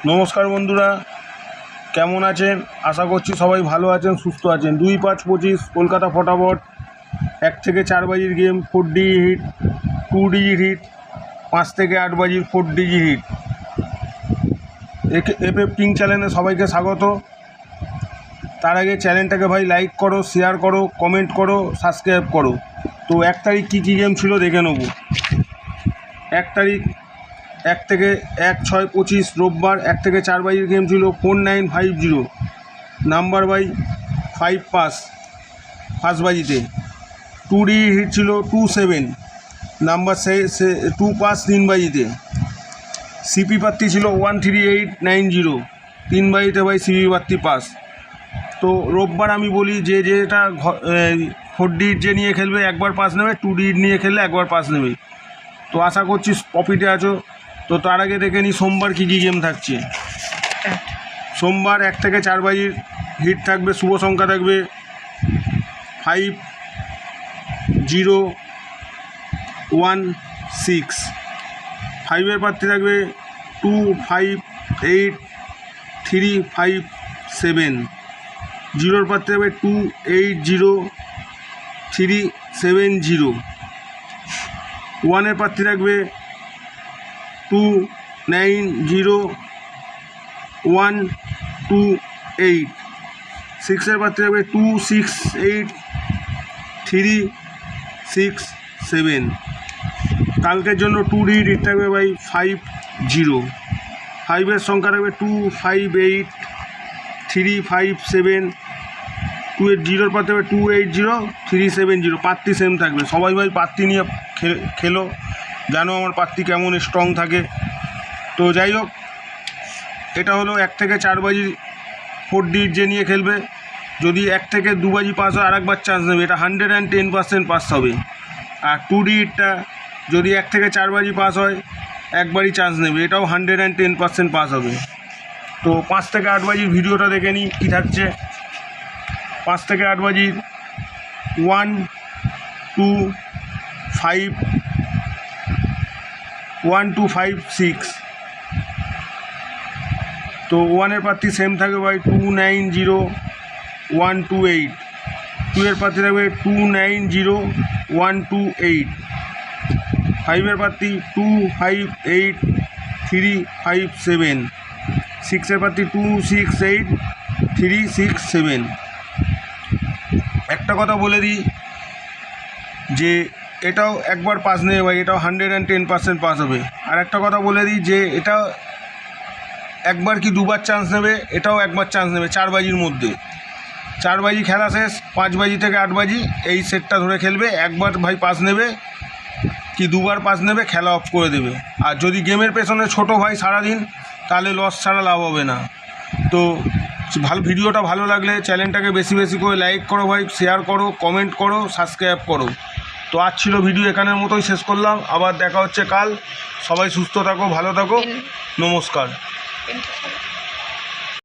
নমস্কার বন্ধুরা, কেমন আছেন? আশা করছি সবাই ভালো আছেন, সুস্থ আছেন। 2-5-25 কলকাতা ফটাফট 1 থেকে 4 বাজির game, 4 digit, 2 digit, 5 থেকে 8 বাজির 4 ডিজি হিট। এফএফ কিং চ্যানেলে সবাইকে স্বাগত। তার আগে চ্যানেলটাকে ভাই লাইক করো, শেয়ার করো, কমেন্ট করো, সাবস্ক্রাইব করো। তো 1 তারিখ কী গেম ছিল দেখে নেব। 1 তারিখ 1 থেকে 1-6-25 রোববার 1 থেকে 4 বাজির গেম ছিল 4950, নাম্বার বাই 5 পাস ফার্স্ট বাজিতে। 2 ডি হিট ছিল 27, নাম্বার 2 পাস 3 বাজিতে। সিপি প্রার্থী ছিল 13890, 3 বাজিতে ভাই সিপি প্রার্থী পাস। তো রোববার আমি বলি যে যেটা 4 ডি যে নিয়ে খেলবে একবার পাস নেবে, 2 ডি নিয়ে খেললে একবার পাস নেবে। তো আশা করছি প্রফিটে আছো। তো তার আগে দেখে নিই সোমবার কী কী গেম থাকছে। সোমবার 1 থেকে 4 বাজির হিট থাকবে, শুভ সংখ্যা থাকবে 5016। 5-এর প্রার্থী থাকবে 258357। 0-র প্রার্থী থাকবে 280370। 1-এর প্রার্থী থাকবে 290128। 6-এর প্রার্থী থাকবে 268367। কালকের জন্য 2 ডি হিট থাকবে ভাই 50। 5-এর সংখ্যা থাকবে 258357। 2-এর 0-র প্রার্থী থাকবে 280370। প্রার্থী সেম থাকবে। সবাই ভাই প্রার্থী নিয়ে খেলো, জানো আমার প্রার্থী কেমন স্ট্রং থাকে। তো যাই হোক, এটা হলো 1 থেকে 4 বাজি 4 ডি যে নিয়ে খেলবে। যদি 1 থেকে 2 বাজি পাস হয় আরেকবার চান্স নেবে, এটা 110% পাস হবে। আর 2 ডি হিটটা যদি 1 থেকে 4 বাজি পাস হয় একবারই চান্স নেবে, এটাও 110% পাস হবে। তো 5 থেকে 8 বাজির ভিডিওটা দেখে নিই কী থাকছে। 5 থেকে 8 বাজির 1, 2, 5, 1, 2, 5, 6। তো 1-এর প্রার্থী সেম থাকবে ভাই 290128। 2-এর প্রার্থী থাকবে 290128। 5-এর প্রার্থী 258357। 6-এর প্রার্থী 268367। একটা কথা বলে দিই যে এটাও একবার পাস নেবে ভাই, এটাও 110% পাস হবে। আর একটা কথা বলে দিই যে এটা একবার কি দুবার চান্স নেবে, এটাও একবার চান্স নেবে 4 বাজির মধ্যে। 4 বাজি খেলা শেষ, 5 বাজি থেকে 8 বাজি এই সেটটা ধরে খেলবে। একবার ভাই পাস নেবে কি দুবার পাস নেবে, খেলা অফ করে দেবে। আর যদি গেমের পেছনে ছোটো ভাই সারাদিন, তাহলে লস ছাড়া লাভ হবে না। তো ভিডিওটা ভালো লাগলে চ্যানেলটাকে বেশি বেশি করে লাইক করো ভাই, শেয়ার করো, কমেন্ট করো, সাবস্ক্রাইব করো। তো আজ ছিল ভিডিও এখানের মতোই শেষ করলাম। আবার দেখা হচ্ছে কাল। সবাই সুস্থ থাকো, ভালো থাকো, নমস্কার।